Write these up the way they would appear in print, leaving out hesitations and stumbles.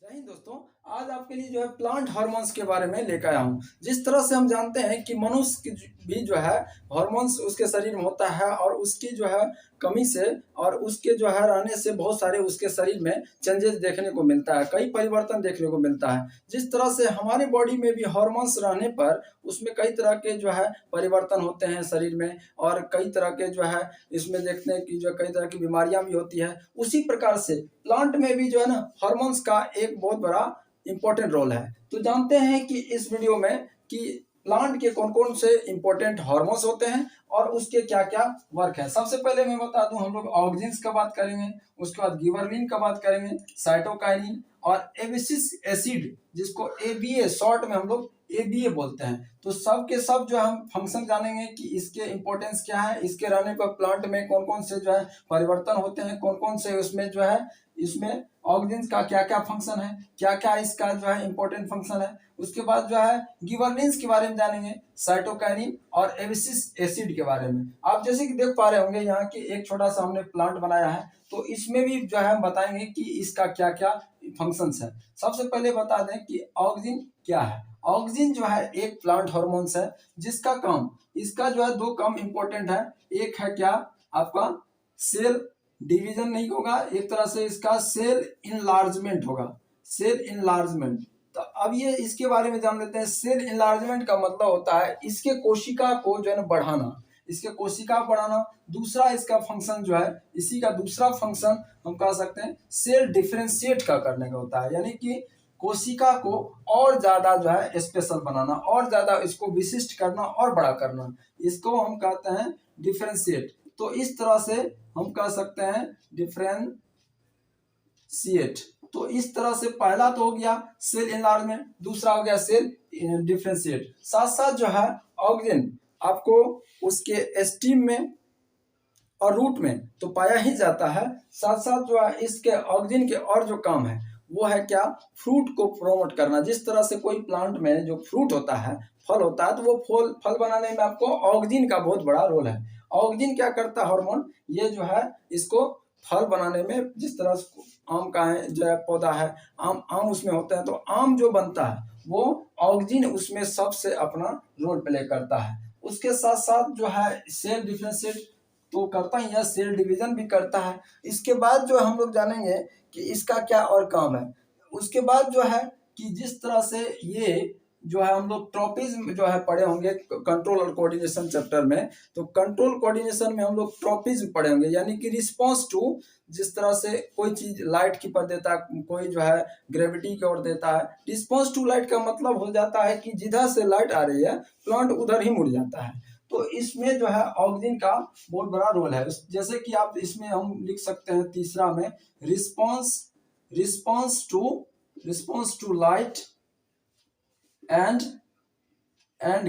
जय हिंद दोस्तों। आज आपके लिए जो है प्लांट हार्मोन्स के बारे में लेकर आया हूँ। जिस तरह से हम जानते हैं कि मनुष्य की भी जो है हार्मोन्स उसके शरीर में होता है और उसकी जो है कमी से और उसके जो है रहने से बहुत सारे उसके शरीर में चेंजेस देखने को मिलता है, कई परिवर्तन देखने को मिलता है। जिस तरह से हमारे बॉडी में भी हार्मोन्स रहने पर उसमें कई तरह के जो है परिवर्तन होते हैं शरीर में, और कई तरह के जो है इसमें देखते हैं कि जो कई तरह की बीमारियां भी होती है। उसी प्रकार से प्लांट में भी जो है ना हार्मोन्स का एक बहुत बड़ा इंपॉर्टेंट रोल है। तो जानते हैं कि इस वीडियो में कि प्लांट के कौन कौन से इंपॉर्टेंट हार्मोन्स होते हैं और उसके क्या क्या वर्क है। सबसे पहले मैं बता दूं, हम लोग ऑक्सिन्स का बात करेंगे, उसके बाद गिबरेलिन का बात करेंगे, साइटोकाइनिन और एबिसिक एसिड जिसको एबीए शॉर्ट में हम लोग एबीए बोलते हैं। तो सब के सब जो हम फंक्शन जानेंगे कि इसके इंपॉर्टेंस क्या है, इसके रहने पर प्लांट में कौन कौन से जो है परिवर्तन होते हैं, कौन कौन से उसमें जो है इसमें ऑक्सिन्स का क्या क्या फंक्शन है, क्या क्या इसका जो है इंपॉर्टेंट फंक्शन है। उसके बाद जो है गिबरेलिन्स के बारे में जानेंगे, साइटोकाइनिन और एबिसिक एसिड के बारे में। आप जैसे कि देख पा रहे होंगे यहाँ की एक छोटा सा हमने प्लांट बनाया है, तो इसमें भी जो है बताएंगे कि इसका क्या क्या फंक्शंस है। सबसे पहले बता दें कि ऑक्सिन क्या है। ऑक्सिन जो है एक प्लांट हार्मोन्स है जिसका काम, इसका जो है दो काम इंपॉर्टेंट है। एक है क्या आपका सेल डिवीजन नहीं होगा, एक तरह से इसका सेल इनलार्जमेंट होगा, सेल इनलार्जमेंट। तो अब ये इसके बारे में जान लेते हैं। सेल इनलार्जमेंट का मतलब होता है इसके कोशिका को जो है ना बढ़ाना, इसके कोशिका बढ़ाना। दूसरा इसका फंक्शन जो है, इसी का दूसरा फंक्शन हम कह सकते हैं सेल डिफरेंशिएट का करने का होता है, यानी कि कोशिका को और ज्यादा जो है स्पेशल बनाना, और ज्यादा इसको विशिष्ट करना और बड़ा करना, इसको हम कहते हैं डिफरेंशिएट। तो इस तरह से हम कह सकते हैं डिफरेंशिएट। तो इस तरह से पहला तो हो गया सेल एनलार्जमेंट, दूसरा हो गया सेल डिफरेंशिएट। साथ साथ जो है ऑक्सिन आपको उसके स्टीम में और रूट में तो पाया ही जाता है। साथ साथ जो है इसके ऑक्सिन के और जो काम है वो है क्या, फ्रूट को प्रमोट करना। जिस तरह से कोई प्लांट में जो फ्रूट होता है, फल होता है, तो वो फल बनाने में आपको ऑक्सिन का बहुत बड़ा रोल है। ऑक्सिन क्या करता है हार्मोन, ये जो है इसको फल बनाने में, जिस तरह से आम का है जो है पौधा है, आम उसमें होता है, तो आम जो बनता है वो ऑक्सिन उसमें सबसे अपना रोल प्ले करता है। उसके साथ साथ जो है सेल डिफरेंशिएट तो करता ही है, सेल डिवीजन भी करता है। इसके बाद जो हम लोग जानेंगे कि इसका क्या और काम है। उसके बाद जो है कि जिस तरह से ये जो है हम लोग ट्रॉपिज्म जो है पढ़े होंगे कंट्रोल और कोऑर्डिनेशन चैप्टर में, तो कंट्रोल कोऑर्डिनेशन में हम लोग ट्रॉपिज्म पढ़े होंगे, यानी कि रिस्पॉन्स टू, जिस तरह से कोई चीज लाइट की पर देता है, कोई जो है ग्रेविटी की ओर देता है। रिस्पॉन्स टू लाइट का मतलब हो जाता है कि जिधर से लाइट आ रही है प्लांट उधर ही मुड़ जाता है। तो इसमें जो है ऑक्सिन का बहुत बड़ा रोल है। जैसे कि आप इसमें हम लिख सकते हैं तीसरा में response response to light and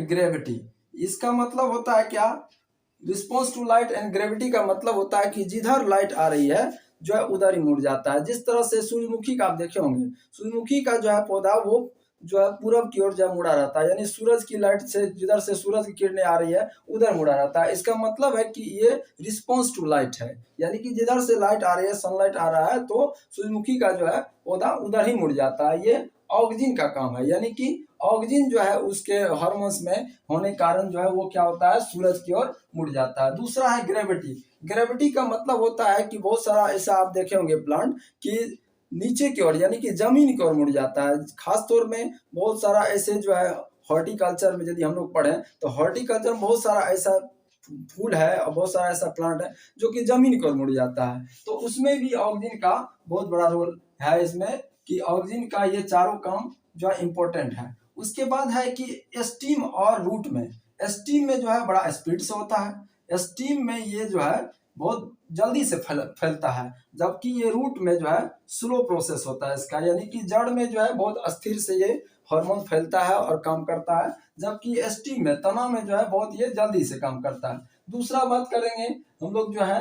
gravity. इसका मतलब होता है क्या, response to light and gravity का मतलब होता है कि जिधर लाइट आ रही है जो है उधर ही मुड़ जाता है। जिस तरह से सूर्यमुखी का आप देखे होंगे, सूर्यमुखी का जो है पौधा वो जो है पूरब की ओर जो मुड़ा रहता है, यानी सूरज की लाइट से जिधर से सूरज की किरणें आ रही है उधर मुड़ा रहता है। इसका मतलब है कि ये रिस्पॉन्स टू लाइट है, यानी कि जिधर से लाइट आ रही है, सनलाइट आ रहा है, तो सूर्यमुखी का जो है पौधा उधर ही मुड़ जाता है। ये ऑक्सिन का काम है, यानी कि ऑक्सिन जो है उसके हार्मोन्स में होने के कारण जो है वो क्या होता है, सूरज की ओर मुड़ जाता है। दूसरा है ग्रेविटी। ग्रेविटी का मतलब होता है कि बहुत सारा ऐसा आप देखे होंगे प्लांट कि नीचे की ओर, यानी कि जमीन की ओर मुड़ जाता है। खास तौर में बहुत सारा ऐसे जो है हॉर्टिकल्चर में यदि हम लोग पढ़ें तो हॉर्टिकल्चर में बहुत सारा ऐसा फूल है और बहुत सारा ऐसा प्लांट है जो कि जमीन की ओर मुड़ जाता है। तो उसमें भी ऑक्सिन का बहुत बड़ा रोल है इसमें, कि ऑक्सिन का ये चारों काम जो है इम्पोर्टेंट है। उसके बाद है कि स्टीम और रूट में, स्टीम में जो है बड़ा स्पीड से होता है, स्टीम में ये जो है बहुत जल्दी से फैलता है, जबकि ये रूट में जो है स्लो प्रोसेस होता है इसका, यानी कि जड़ में जो है बहुत अस्थिर से ये हार्मोन फैलता है और काम करता है, जबकि स्टीम में, तना में जो है बहुत ये जल्दी से काम करता है। दूसरा बात करेंगे हम लोग जो है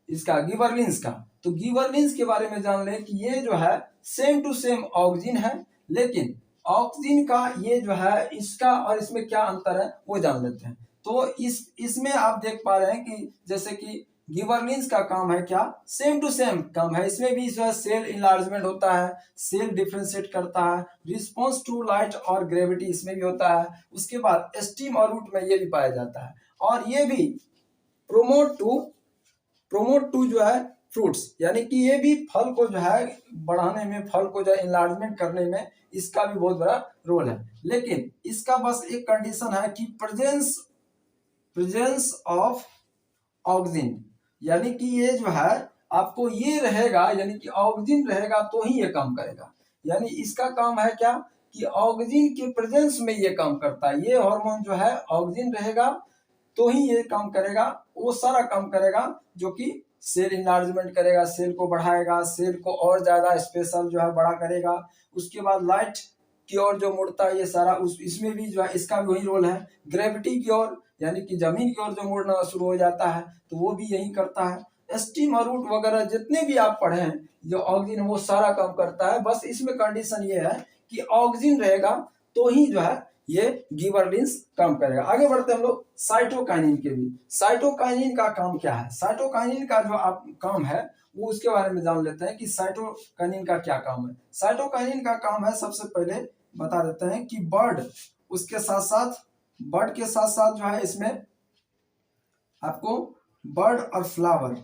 इसका गिबरेलिन्स का। तो गिबरेलिन्स के बारे में जान लें कि ये जो है सेम टू सेम ऑक्सिन है, लेकिन ऑक्सिन का ये जो है इसका और इसमें क्या अंतर है वो जान लेते हैं। तो इसमें आप देख पा रहे हैं कि जैसे कि गिबरलिंस का काम है क्या, सेम टू सेम काम है। इसमें भी जो है सेल इनलार्जमेंट होता है, सेल डिफ्रेंशिएट करता है, रिस्पॉन्स टू लाइट और ग्रेविटी इसमें भी होता है। उसके बाद स्टीम और रूट में ये भी पाया जाता है। और ये भी प्रोमोट टू जो है फ्रूट्स, यानी कि ये भी फल को जो है बढ़ाने में, फल को जो है इनलार्जमेंट करने में इसका भी बहुत बड़ा रोल है। लेकिन इसका बस एक कंडीशन है कि प्रेजेंस ऑफ ऑक्सीजन, यानी कि ये जो है आपको ये रहेगा, यानी कि ऑक्सीजन रहेगा तो ही ये काम करेगा। यानी इसका काम है क्या कि ऑक्सीजन के प्रेजेंस में ये काम करता है। ये हार्मोन जो है ऑक्सीजन रहेगा तो ही ये काम करेगा, वो सारा काम करेगा जो कि सेल इनलार्जमेंट करेगा, सेल को बढ़ाएगा, सेल को और ज्यादा स्पेशल जो है बड़ा करेगा। उसके बाद लाइट की ओर जो मुड़ता है ये सारा, उस इसमें भी जो है इसका भी वही रोल है। ग्रेविटी की ओर, यानी कि जमीन की ओर जो मुड़ना शुरू हो जाता है तो वो भी यही करता है। स्टीम और रूट वगैरह जितने भी आप पढ़े हैं जो ऑक्सीजन, वो सारा काम करता है। बस इसमें कंडीशन ये है कि ऑक्सीजन रहेगा तो ही जो है ये गिबरलिंस काम करेगा। आगे बढ़ते हैं हम लोग साइटोकाइनिन के भी। साइटोकाइनिन का काम क्या है, साइटोकाइनिन का जो आप काम है वो उसके बारे में जान लेते हैं कि साइटोकाइनिन का क्या काम है। साइटोकाइनिन का काम है, सबसे पहले बता देते हैं कि बर्ड के साथ साथ जो है इसमें आपको बर्ड और फ्लावर,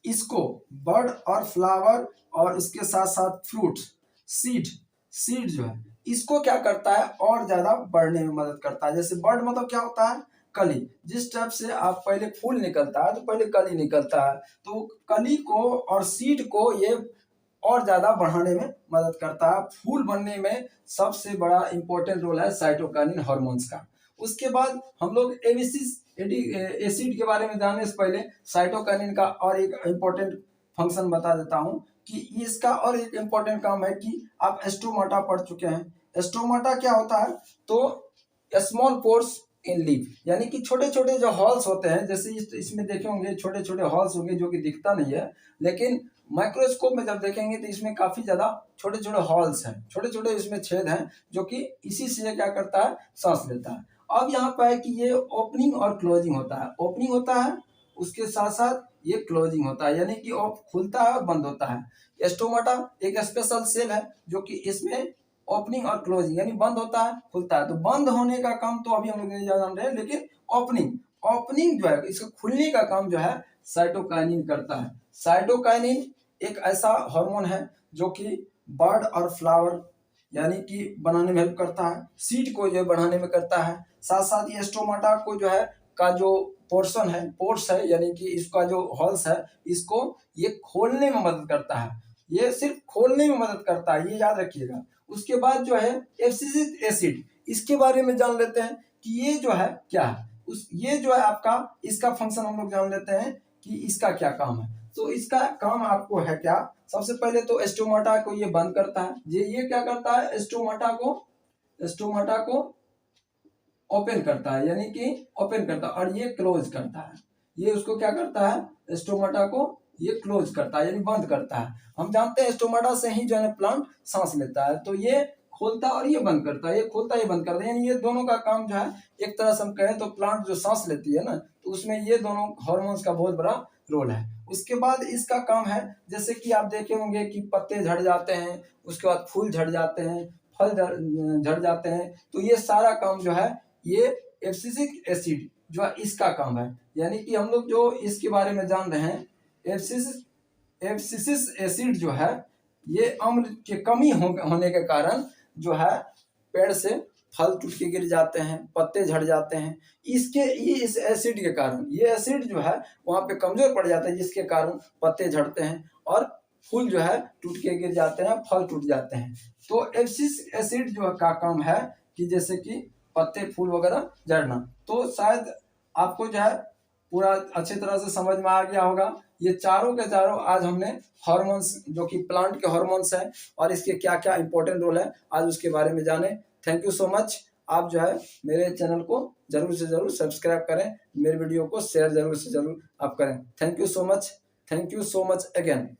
इसको बर्ड और फ्लावर और इसके साथ साथ फ्रूट, सीड जो है इसको क्या करता है और ज्यादा बढ़ने में मदद करता है। जैसे बर्ड मतलब क्या होता है, कली। जिस टाइप से आप पहले फूल निकलता है तो पहले कली निकलता है, तो कली को और सीड को ये और ज्यादा बढ़ाने में मदद करता है। फूल बनने में सबसे बड़ा इंपॉर्टेंट रोल है साइटोकाइनिन हार्मोन्स का। उसके बाद हम लोग एसिड के बारे में जानने से पहले साइटोकाइनिन का और एक इम्पोर्टेंट फंक्शन बता देता हूं कि इसका और एक इम्पोर्टेंट काम है कि आप स्टोमाटा पढ़ चुके हैं। स्टोमाटा क्या होता है, तो स्मॉल पोर्स इन लीफ, यानी कि छोटे छोटे जो हॉल्स होते हैं, जैसे इसमें देखे होंगे छोटे छोटे हॉल्स होंगे जो कि दिखता नहीं है, लेकिन माइक्रोस्कोप में जब देखेंगे तो इसमें काफी ज्यादा छोटे छोटे हॉल्स हैं, छोटे छोटे इसमें छेद हैं, जो कि इसी से क्या करता है, सांस लेता है। अब यहाँ पर है कि ये ओपनिंग और क्लोजिंग होता है, ओपनिंग होता है उसके साथ साथ ये क्लोजिंग होता है, यानी कि खुलता है और बंद होता है। स्टोमाटा एक स्पेशल सेल है जो कि इसमें ओपनिंग और क्लोजिंग, यानी बंद होता है खुलता है। तो बंद होने का काम तो अभी हम लोग नहीं जान रहे हैं, लेकिन ओपनिंग जो है, इसका खुलने का काम जो है साइटोकाइनिन करता है। साइटोकाइनिन एक ऐसा हार्मोन है जो कि बर्ड और फ्लावर यानी कि बनाने में हेल्प करता है, सीड को जो बढ़ाने में करता है, साथ साथ ये स्टोमाटा को जो है का जो पोर्शन है, पोर्स है, यानी कि इसका जो हॉल्स है, इसको ये खोलने में मदद करता है। ये सिर्फ खोलने में मदद करता है, ये याद रखिएगा। उसके बाद जो है एब्सिसिक एसिड, इसके बारे में जान लेते हैं कि ये जो है क्या है। ये जो है आपका, इसका फंक्शन हम लोग जान लेते हैं कि इसका क्या काम है। तो इसका काम आपको है क्या, सबसे पहले तो स्टोमाटा को ये बंद करता है। ये क्या करता है, स्टोमाटा को ओपन करता है, यानी कि ओपन करता है, और ये क्लोज करता है। ये उसको क्या करता है, स्टोमाटा को ये क्लोज करता है, यानी बंद करता है। हम जानते हैं स्टोमाटा से ही जो है प्लांट सांस लेता है, तो ये खोलता और ये बंद करता है, ये खोलता ये बंद करता है, यानी ये दोनों का काम जो है, एक तरह से हम कहें तो प्लांट जो सांस लेती है ना, तो उसमें ये दोनों हार्मोन्स का बहुत बड़ा रोल है। उसके बाद इसका काम है, जैसे कि आप देखे होंगे कि पत्ते झड़ जाते हैं, उसके बाद फूल झड़ जाते हैं, फल झड़ जाते हैं, तो ये सारा काम जो है ये एब्सिसिक एसिड जो है इसका काम है। यानी कि हम लोग जो इसके बारे में जान रहे हैं, एब्सिसिक एसिड जो है ये अम्ल की कमी होने के कारण जो है पेड़ से फल टूट के गिर जाते हैं, पत्ते झड़ जाते हैं। इस एसिड के कारण, ये एसिड जो है वहां पे कमजोर पड़ जाता है, जिसके कारण पत्ते झड़ते हैं और फूल जो है टूट के गिर जाते हैं, फल टूट जाते हैं। तो एब्सिसिक एसिड जो का काम है कि जैसे कि पत्ते फूल वगैरह झड़ना। तो शायद आपको जो है पूरा अच्छी तरह से समझ में आ गया होगा। ये चारों के चारों आज हमने हार्मोन्स, जो कि प्लांट के हार्मोन्स हैं और इसके क्या क्या इंपॉर्टेंट रोल है, आज उसके बारे में जाने। Thank you so much. आप जो है मेरे चैनल को जरूर से जरूर सब्सक्राइब करें, मेरे वीडियो को शेयर जरूर से जरूर आप करें। Thank you so much again.